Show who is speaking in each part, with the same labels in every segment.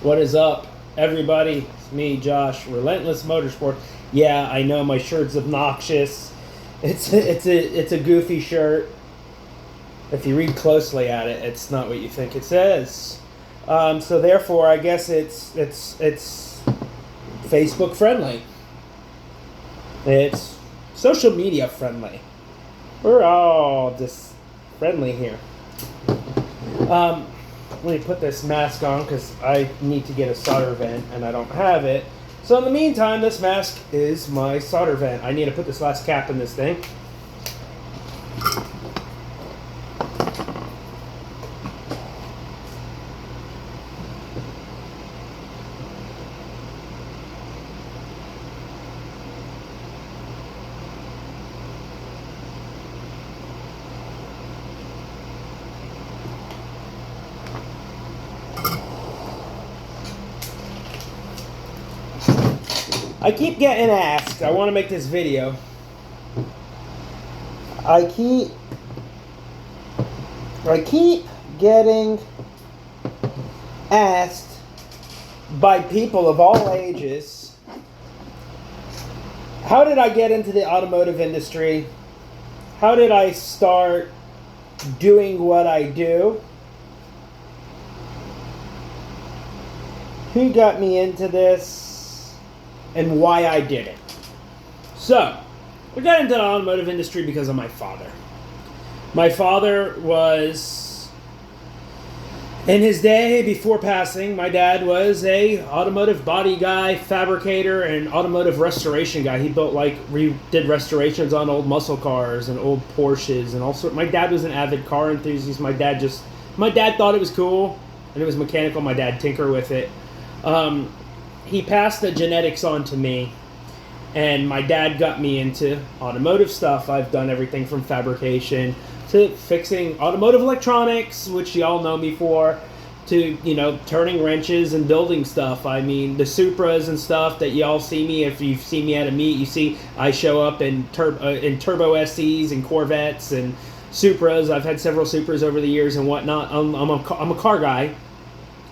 Speaker 1: What is up, everybody? It's me, Josh, Relentless Motorsport. Yeah, I know my shirt's obnoxious. It's a goofy shirt. If you read closely at it, it's not what you think it says. So therefore, I guess it's Facebook friendly. It's social media friendly. We're all just friendly here. Let me put this mask on because I need to get a solder vent and I don't have it. So in the meantime, this mask is my solder vent. I need to put this last cap in this thing. I keep getting asked, I want to make this video. I keep getting asked by people of all ages, how did I get into the automotive industry? How did I start doing what I do? Who got me into this? And why I did it. So, we got into the automotive industry because of my father. My father was, in his day before passing, my dad was a automotive body guy, fabricator, and automotive restoration guy. He did restorations on old muscle cars and old Porsches and all sorts. My dad was an avid car enthusiast. My dad thought it was cool, and it was mechanical. My dad tinkered with it. He passed the genetics on to me, and my dad got me into automotive stuff. I've done everything from fabrication to fixing automotive electronics, which y'all know me for, to, turning wrenches and building stuff. I mean, the Supras and stuff that y'all see me, if you've seen me at a meet, you see I show up in Turbo SCs and Corvettes and Supras. I've had several Supras over the years and whatnot. I'm a car guy.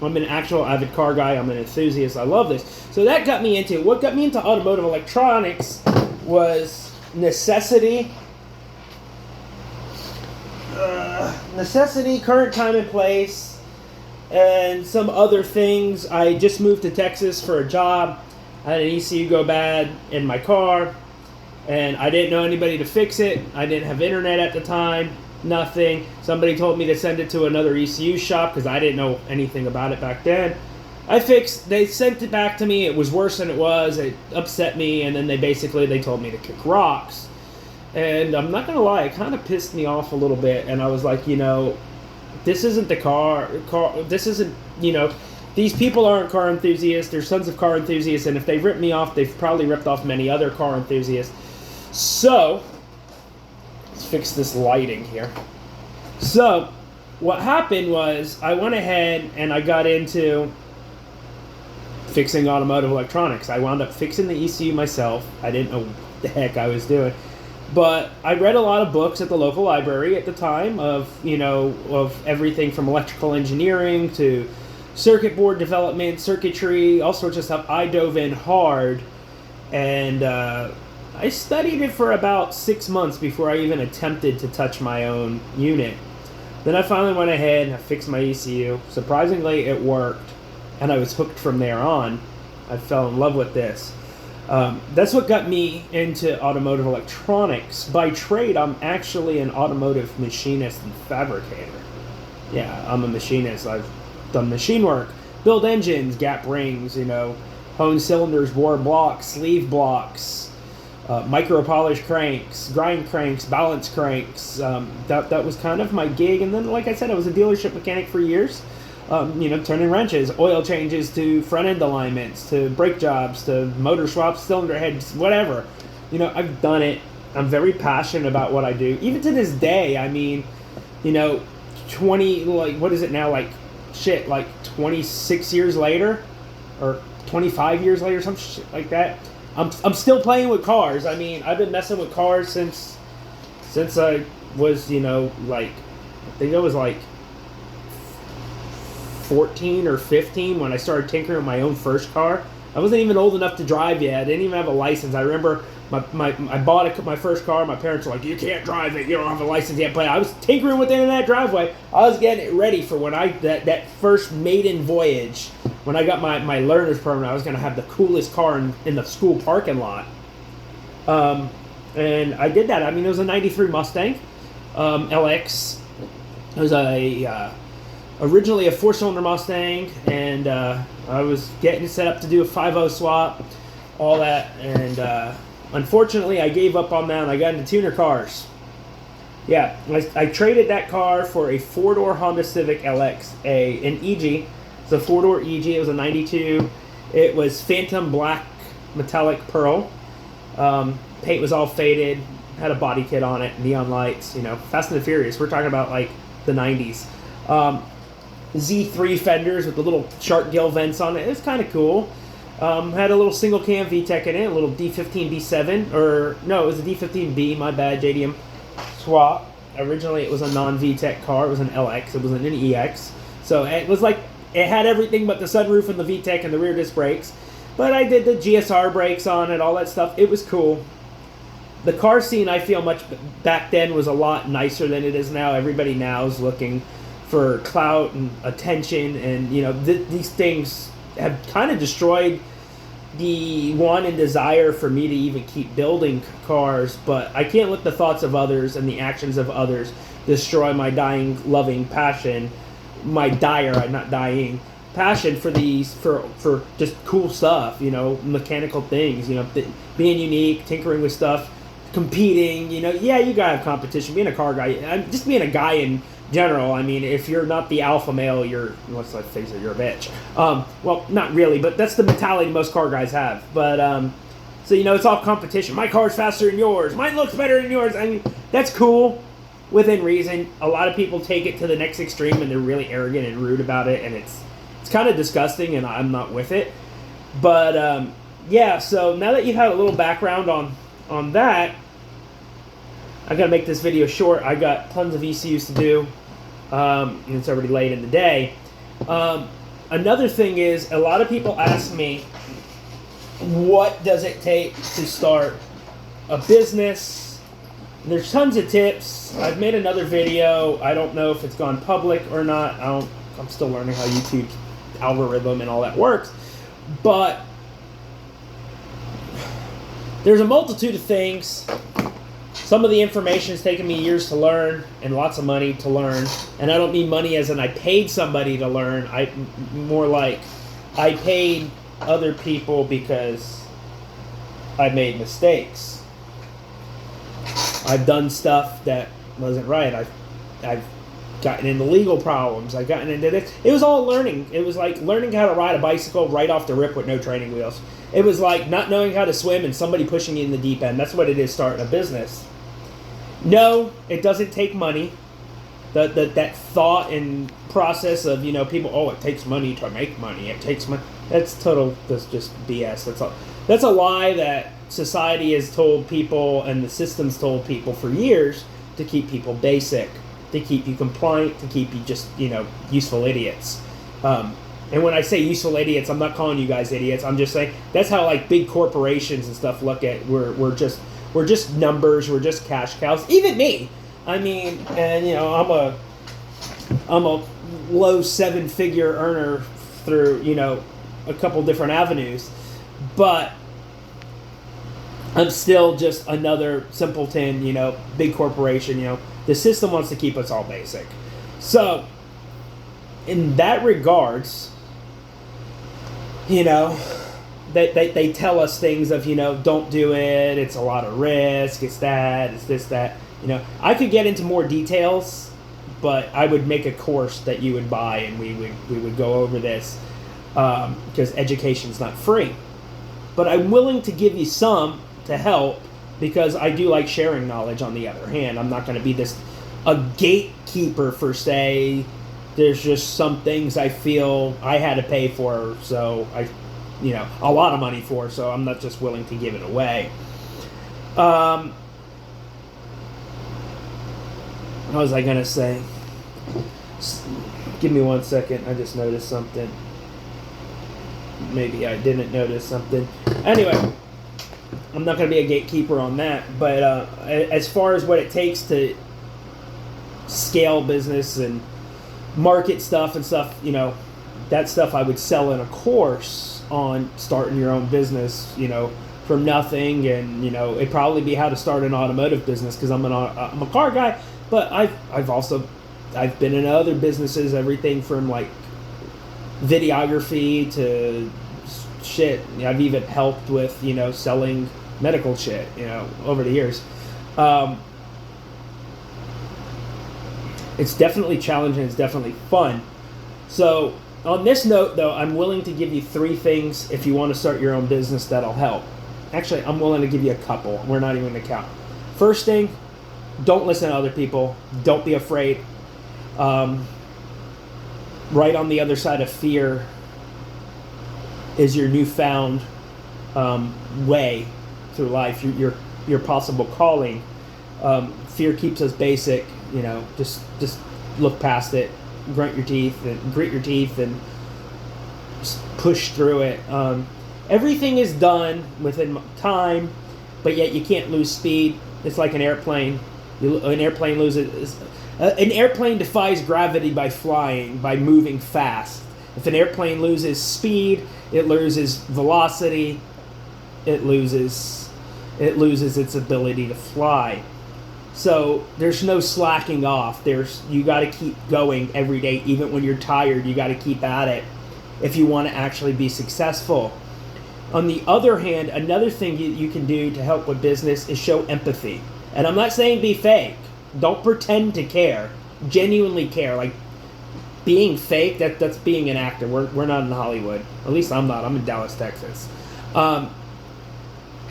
Speaker 1: I'm an actual avid car guy. I'm an enthusiast. I love this. So that got me into it. What got me into automotive electronics was necessity. Necessity, current time and place, and some other things. I just moved to Texas for a job. I had an ECU go bad in my car, and I didn't know anybody to fix it. I didn't have internet at the time. Nothing. Somebody told me to send it to another ECU shop because I didn't know anything about it back then. They sent it back to me. It was worse than it was. It upset me, and then they told me to kick rocks. And I'm not going to lie, it kind of pissed me off a little bit. And I was like, this isn't the car. This isn't, these people aren't car enthusiasts. They're sons of car enthusiasts, and if they rip me off, they've probably ripped off many other car enthusiasts. So let's fix this lighting here. So, what happened was, I went ahead and I got into fixing automotive electronics. I wound up fixing the ECU myself. I didn't know what the heck I was doing. But I read a lot of books at the local library at the time of everything from electrical engineering to circuit board development, circuitry, all sorts of stuff. I dove in hard, and I studied it for about 6 months before I even attempted to touch my own unit. Then I finally went ahead and I fixed my ECU. Surprisingly, it worked, and I was hooked from there on. I fell in love with this. That's what got me into automotive electronics. By trade, I'm actually an automotive machinist and fabricator. Yeah, I'm a machinist. I've done machine work, build engines, gap rings, hone cylinders, bore blocks, sleeve blocks, micro polish cranks, grind cranks, balance cranks. That was kind of my gig. And then, like I said, I was a dealership mechanic for years. Turning wrenches, oil changes to front end alignments, to brake jobs, to motor swaps, cylinder heads, whatever. I've done it. I'm very passionate about what I do. Even to this day, 26 years later, or 25 years later, some shit like that. I'm still playing with cars. I've been messing with cars since I was, I think I was 14 or 15 when I started tinkering with my own first car. I wasn't even old enough to drive yet. I didn't even have a license. I remember I bought my first car. My parents were like, "You can't drive it. You don't have a license yet." But I was tinkering with it in that driveway. I was getting it ready for when that first maiden voyage. When I got my learner's permit, I was going to have the coolest car in the school parking lot. And I did that. I mean, it was a 93 Mustang LX. It was originally a 4-cylinder Mustang, and I was getting set up to do a 5.0 swap, all that, and unfortunately I gave up on that and I got into tuner cars. Yeah, I traded that car for a 4-door Honda Civic LX, an EG. It's a 4-door EG. It was a 92. It was phantom black metallic pearl. Paint was all faded, had a body kit on it, neon lights, Fast and the Furious. We're talking about like the 90s. Z3 fenders with the little shark gill vents on it. It's kind of cool. Had a little single cam VTEC in it, a little D15 B7, or no, it was a D15B, my bad, JDM swap. Originally it was a non-VTEC car. It was an LX. It wasn't an EX. So it was like, it had everything but the sunroof and the VTEC and the rear disc brakes. But I did the GSR brakes on it, all that stuff. It was cool. The car scene, I feel, much back then was a lot nicer than it is now. Everybody now is looking for clout and attention, and these things have kind of destroyed the want and desire for me to even keep building cars. But I can't let the thoughts of others and the actions of others destroy my dying, loving passion, my not dying passion for these, for just cool stuff, mechanical things, being unique, tinkering with stuff, competing, yeah, you gotta have competition, being a car guy, just being a guy in general. I mean, if you're not the alpha male, let's face it, you're a bitch. Well, not really, but that's the mentality most car guys have. But, so, it's all competition. My car's faster than yours. Mine looks better than yours. I mean, that's cool within reason. A lot of people take it to the next extreme and they're really arrogant and rude about it, and it's kind of disgusting, and I'm not with it. But, yeah, so now that you've had a little background on that, I gotta make this video short. I got tons of ECUs to do, and it's already late in the day. Another thing is, a lot of people ask me, what does it take to start a business? There's tons of tips. I've made another video. I don't know if it's gone public or not. I'm still learning how YouTube algorithm and all that works. But there's a multitude of things. Some of the information has taken me years to learn and lots of money to learn. And I don't mean money as in I paid somebody to learn. More like I paid other people because I made mistakes. I've done stuff that wasn't right. I've gotten into legal problems. I've gotten into this. It was all learning. It was like learning how to ride a bicycle right off the rip with no training wheels. It was like not knowing how to swim and somebody pushing you in the deep end. That's what it is starting a business. No, it doesn't take money. That thought and process of, people, it takes money to make money. It takes money. That's just BS. That's a lie that society has told people and the system's told people for years to keep people basic, to keep you compliant, to keep you just, useful idiots. And when I say useful idiots, I'm not calling you guys idiots. I'm just saying that's how like big corporations and stuff look at. We're just numbers. We're just cash cows. Even me. I mean, and I'm a low 7-figure earner through a couple different avenues, but I'm still just another simpleton. Big corporation. The system wants to keep us all basic. So, in that regards, they tell us things of, don't do it, it's a lot of risk, it's that, it's this, that. I could get into more details, but I would make a course that you would buy and we would go over this, because education's not free. But I'm willing to give you some to help, because I do like sharing knowledge. On the other hand, I'm not going to be a gatekeeper per se. There's just some things I feel I had to pay for, so a lot of money for, so I'm not just willing to give it away. What was I going to say? Give me 1 second. I just noticed something. Maybe I didn't notice something. Anyway, I'm not going to be a gatekeeper on that. But as far as what it takes to scale business and market stuff and stuff, that stuff I would sell in a course on starting your own business, from nothing. And, it'd probably be how to start an automotive business, because I'm a car guy. But I've been in other businesses, everything from like videography to shit. I've even helped with, selling medical shit, over the years. It's definitely challenging. It's definitely fun. So on this note, though, I'm willing to give you 3 things if you want to start your own business that'll help. Actually, I'm willing to give you a couple. We're not even going to count. First thing, don't listen to other people. Don't be afraid. Right on the other side of fear is your newfound way through life, your possible calling. Fear keeps us basic. Just look past it, grit your teeth, and just push through it. Everything is done within time, but yet you can't lose speed. It's like an airplane. An airplane defies gravity by flying, by moving fast. If an airplane loses speed, it loses velocity, it loses its ability to fly. So there's no slacking off. You got to keep going every day, even when you're tired. You got to keep at it if you want to actually be successful. On the other hand, another thing you can do to help with business is show empathy. And I'm not saying be fake. Don't pretend to care. Genuinely care. Like, being fake, that's being an actor. We're not in Hollywood. At least I'm not. I'm in Dallas, Texas.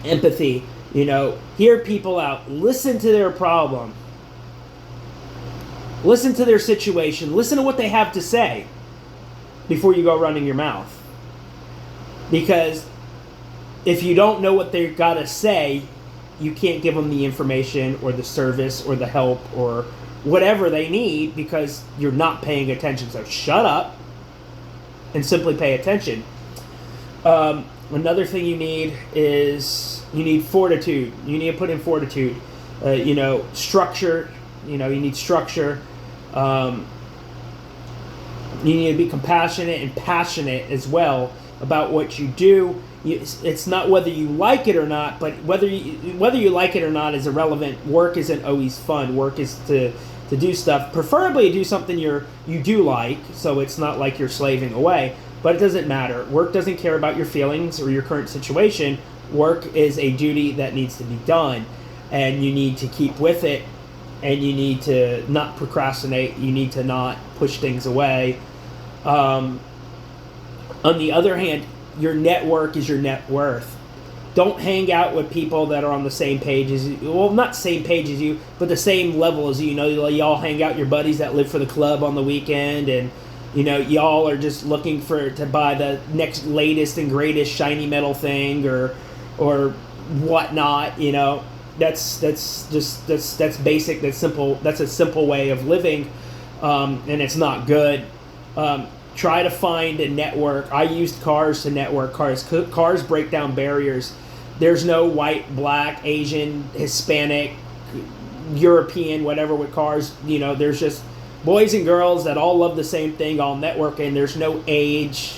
Speaker 1: Empathy. Hear people out. Listen to their problem. Listen to their situation. Listen to what they have to say before you go running your mouth. Because if you don't know what they've got to say, you can't give them the information or the service or the help or whatever they need, because you're not paying attention. So shut up and simply pay attention. Another thing you need is fortitude. You need to put in fortitude. Structure. You need structure. You need to be compassionate and passionate as well about what you do. It's not whether you like it or not, but whether you like it or not is irrelevant. Work isn't always fun. Work is to do stuff. Preferably do something you do like, so it's not like you're slaving away. But it doesn't matter. Work doesn't care about your feelings or your current situation. Work is a duty that needs to be done, and you need to keep with it, and you need to not procrastinate. You need to not push things away. On the other hand, your network is your net worth. Don't hang out with people that are on the same page as you. Well, not same page as you, but the same level as you. Y'all hang out, your buddies that live for the club on the weekend, and y'all are just looking to buy the next latest and greatest shiny metal thing or whatnot. That's basic. That's simple. That's a simple way of living, and it's not good. Try to find a network. I used cars to network. Cars break down barriers. There's no white, black, Asian, Hispanic, European, whatever with cars. There's just boys and girls that all love the same thing, all networking. There's no age.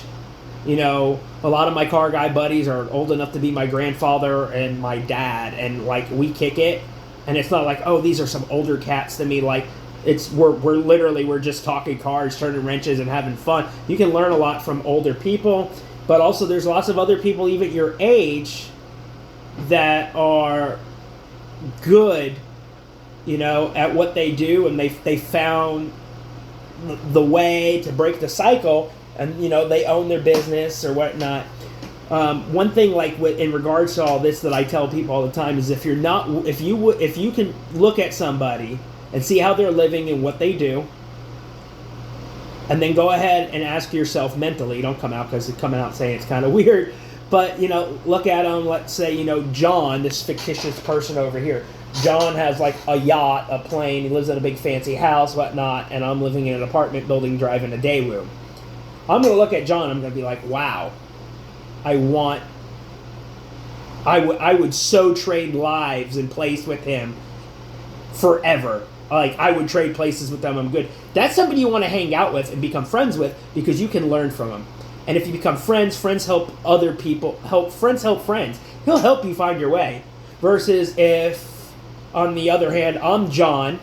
Speaker 1: A lot of my car guy buddies are old enough to be my grandfather and my dad, and like we kick it. And it's not like, oh, these are some older cats to me. Like, we're just talking cars, turning wrenches, and having fun. You can learn a lot from older people, but also there's lots of other people, even your age, that are good, at what they do, and they found the way to break the cycle, and they own their business or whatnot. One thing, like in regards to all this, that I tell people all the time is if you can look at somebody and see how they're living and what they do, and then go ahead and ask yourself mentally. Don't come out, because coming out saying it's kind of weird, but look at them. Let's say John, this fictitious person over here. John has like a yacht, a plane, he lives in a big fancy house, whatnot, and I'm living in an apartment building driving a Daewoo. I'm going to look at John, I'm going to be like, wow, I would so trade lives and place with him forever. Like, I would trade places with them, I'm good. That's somebody you want to hang out with and become friends with because you can learn from him. And if you become friends, friends help other people, friends help friends. He'll help you find your way. Versus if, on the other hand, I'm John,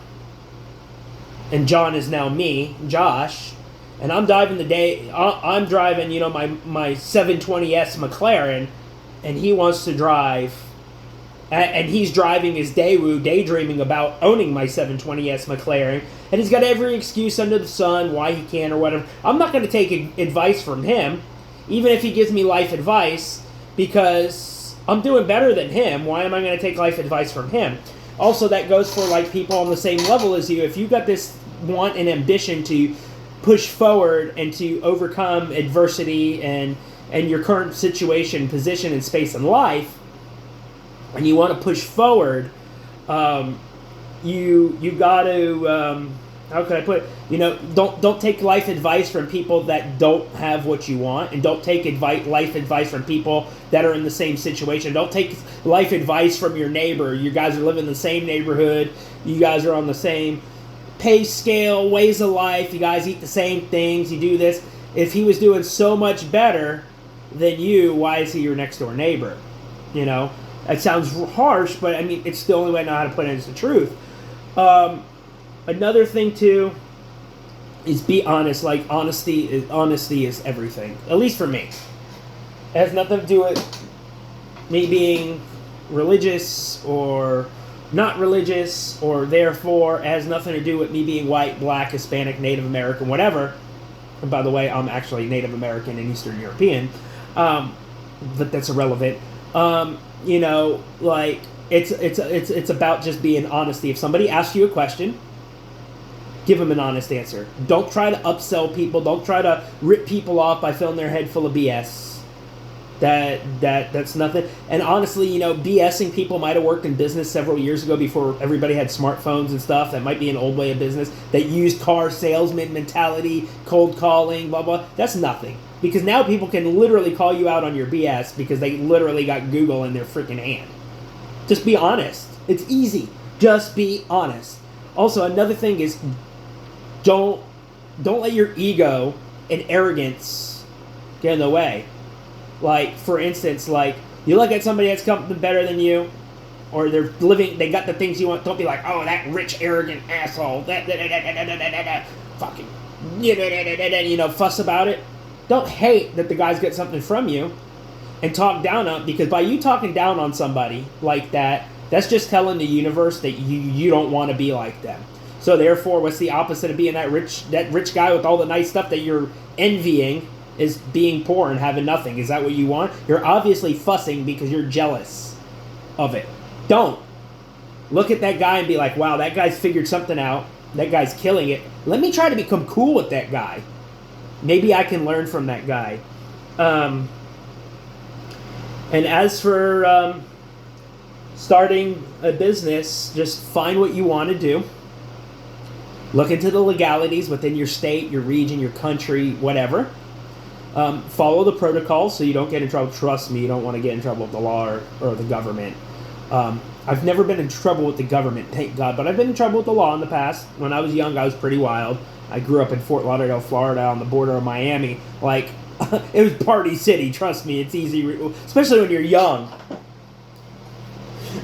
Speaker 1: and John is now me, Josh, and I'm driving my 720S McLaren, and he wants to drive, and he's driving his Daewoo, daydreaming about owning my 720S McLaren, and he's got every excuse under the sun why he can't or whatever. I'm not going to take advice from him, even if he gives me life advice, because I'm doing better than him. Why am I going to take life advice from him? Also, that goes for like people on the same level as you. If you got this want and ambition to push forward and to overcome adversity and your current situation, position, and space in life, and you want to push forward, you got to, how can I put it? Don't take life advice from people that don't have what you want, and don't take life advice from people that are in the same situation. Don't take life advice from your neighbor. You guys are living in the same neighborhood. You guys are on the same pay scale, ways of life. You guys eat the same things. You do this. If he was doing so much better than you, why is he your next door neighbor? That sounds harsh, but I mean, it's the only way I know how to put it. It's the truth. Another thing too is be honest. Like honesty is everything. At least for me. It has nothing to do with me being religious or not religious, or therefore it has nothing to do with me being white, black, Hispanic, Native American, whatever. And by the way, I'm actually Native American and Eastern European, but that's irrelevant. Like it's about just being honesty. If somebody asks you a question, give them an honest answer. Don't try to upsell people. Don't try to rip people off by filling their head full of BS. That's nothing. And honestly, BSing people might have worked in business several years ago before everybody had smartphones and stuff. That might be an old way of business that used car salesman mentality, cold calling, blah, blah. That's nothing. Because now people can literally call you out on your BS because they literally got Google in their freaking hand. Just be honest. It's easy. Just be honest. Also, another thing is don't let your ego and arrogance get in the way. Like, for instance, like, you look at somebody that's something better than you, or they got the things you want, don't be like, oh, that rich, arrogant asshole, fucking, fuss about it. Don't hate that the guys get something from you, and talk down on, because by you talking down on somebody like that, that's just telling the universe that you don't want to be like them. So therefore, what's the opposite of being that rich guy with all the nice stuff that you're envying? Is being poor and having nothing. Is that what you want? You're obviously fussing because you're jealous of it. Don't. Look at that guy and be like, wow, that guy's figured something out. That guy's killing it. Let me try to become cool with that guy. Maybe I can learn from that guy. And as for starting a business, just find what you want to do. Look into the legalities within your state, your region, your country, whatever. Follow the protocols so you don't get in trouble. Trust me, you don't want to get in trouble with the law or the government. I've never been in trouble with the government, thank God, but I've been in trouble with the law in the past. When I was young, I was pretty wild. I grew up in Fort Lauderdale, Florida, on the border of Miami. Like, it was party city, trust me. It's easy, especially when you're young.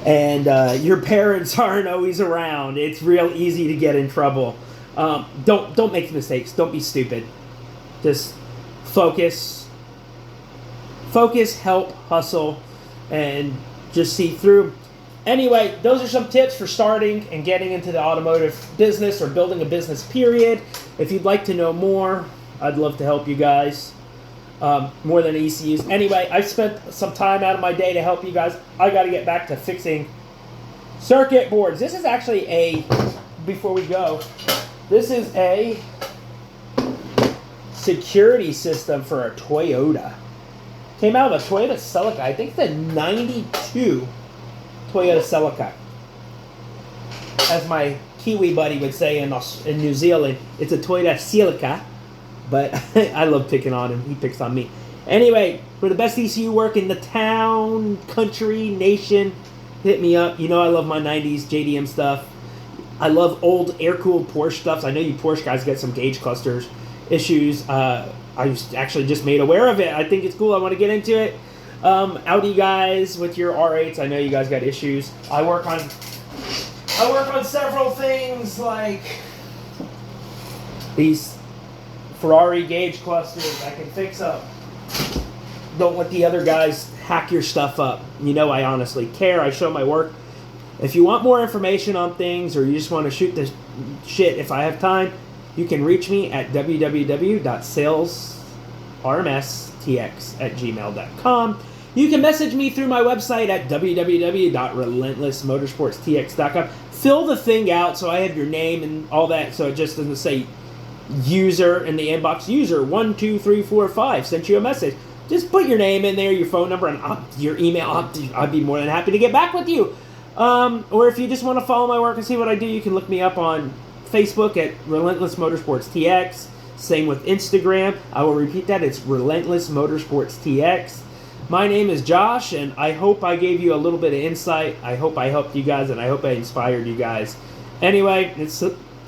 Speaker 1: And your parents aren't always around. It's real easy to get in trouble. Don't make mistakes. Don't be stupid. Just focus, help, hustle, and just see through. Anyway, those are some tips for starting and getting into the automotive business or building a business, period. If you'd like to know more, I'd love to help you guys. More than ECUs. Anyway, I've spent some time out of my day to help you guys. I got to get back to fixing circuit boards. This is actually before we go, this is a security system for a Toyota. Came out of a Toyota Celica. I think it's a 92 Toyota Celica. as my Kiwi buddy would say in New Zealand, it's a Toyota Celica. But I love picking on him. He picks on me. Anyway, for the best ECU work in the town, country, nation, hit me up. You know I love my 90s JDM stuff. I love old air-cooled Porsche stuff. I know you Porsche guys get some gauge clusters issues. I was actually just made aware of it. I think it's cool. I want to get into it. Audi guys with your R8s, I know you guys got issues. I work on several things like these Ferrari gauge clusters. I can fix up. Don't let the other guys hack your stuff up. You know I honestly care. I show my work. If you want more information on things or you just want to shoot this shit if I have time, you can reach me at www.salesrmstx@gmail.com. You can message me through my website at www.relentlessmotorsportstx.com. Fill the thing out so I have your name and all that, so it just doesn't say user in the inbox. User 12345 sent you a message. Just put your name in there, your phone number, and your email. I'd be more than happy to get back with you. Or if you just want to follow my work and see what I do, you can look me up on Facebook at Relentless Motorsports TX. Same with Instagram. I will repeat that. It's Relentless Motorsports TX. My name is Josh, and I hope I gave you a little bit of insight. I hope I helped you guys, and I hope I inspired you guys. Anyway,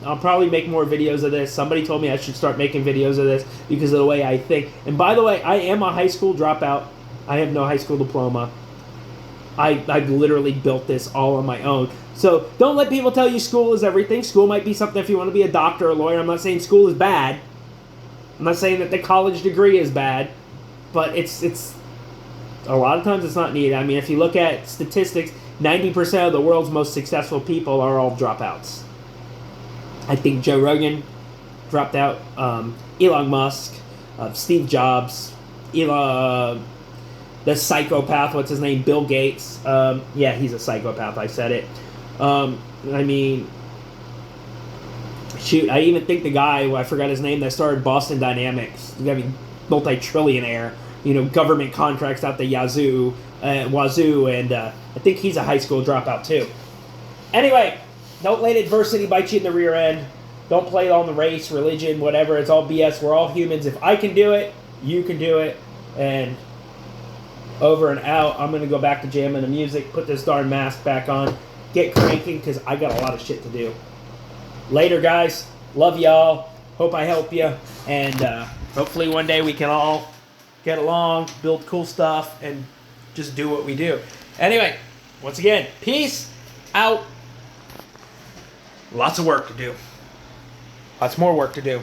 Speaker 1: I'll probably make more videos of this. Somebody told me I should start making videos of this because of the way I think. And by the way, I am a high school dropout. I have no high school diploma. I literally built this all on my own. So don't let people tell you school is everything. School might be something if you want to be a doctor or a lawyer. I'm not saying school is bad. I'm not saying that the college degree is bad. But it's a lot of times it's not needed. I mean, if you look at statistics, 90% of the world's most successful people are all dropouts. I think Joe Rogan dropped out. Elon Musk, Steve Jobs, the psychopath, what's his name? Bill Gates. Yeah, he's a psychopath. I said it. I mean, shoot, I even think the guy, I forgot his name, that started Boston Dynamics. I mean, multi-trillionaire, government contracts out the wazoo, and I think he's a high school dropout too. Anyway, don't let adversity bite you in the rear end. Don't play on the race, religion, whatever. It's all BS. We're all humans. If I can do it, you can do it. And over and out. I'm going to go back to jamming the music, put this darn mask back on, get cranking, because I got a lot of shit to do. Later, guys. Love y'all. Hope I help you. And hopefully one day we can all get along, build cool stuff, and just do what we do. Anyway, once again, peace out. Lots of work to do. Lots more work to do.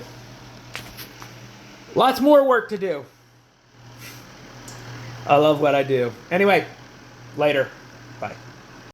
Speaker 1: Lots more work to do. I love what I do. Anyway, later. Bye.